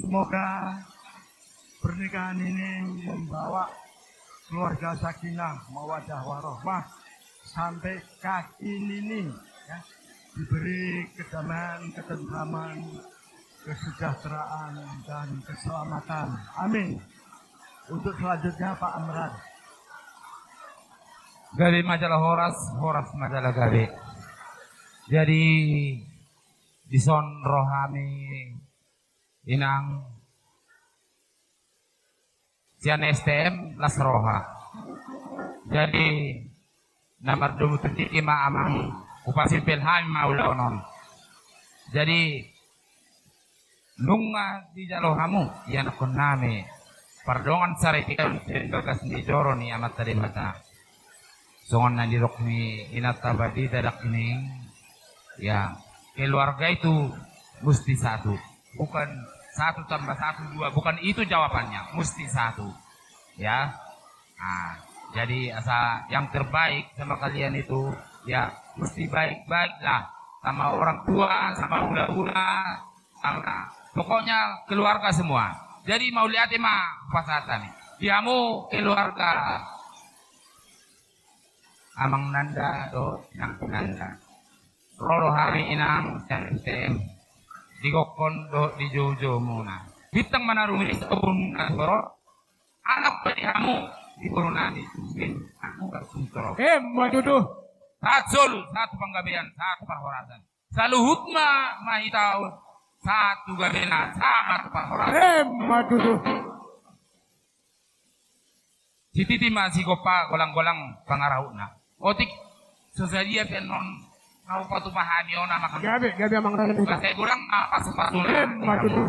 Semoga pernikahan ini membawa keluarga sakinah, mawaddah warahmah sampai kaki ini ya, diberi kedamaian, ketentraman, kesejahteraan dan keselamatan. Amin. Untuk selanjutnya Pak Amran. Gabe majalah Horas majalah Gabe. Jadi dison rohami inang sian STM las roha. Jadi nomor 23 amang upasi pelham maulonon. Jadi nunga di jalohamu yan akon nami pardongan sari tikan bagas di joro ni amat tadi mata. Songon na dirok ni inatabadi dadak ini ya keluarga itu mesti satu, bukan 1 tambah 1 2, bukan itu jawabannya, mesti satu ya. Nah, jadi asa yang terbaik sama kalian itu ya mesti baik-baik lah sama orang tua, sama ula-ula, sama pokoknya keluarga semua. Jadi mau lihat mah pasatan nih diamu keluarga amang nanda do yang nanda roro hari inang tem digokon do di jojo muna bitang manarumi sabun asoro anak padihamu di kurunani aku gak suntoro Maduduh. satu penggabean, satu perhoratan saluhut mahitau satu gabena sama perhoratan Maduduh. Titi masih gopa golang-golang pangarahuna. Otik sesadia penon kau patu pahani ona makan. Gabe amang Saya kurang apa sepatu. Maduduh.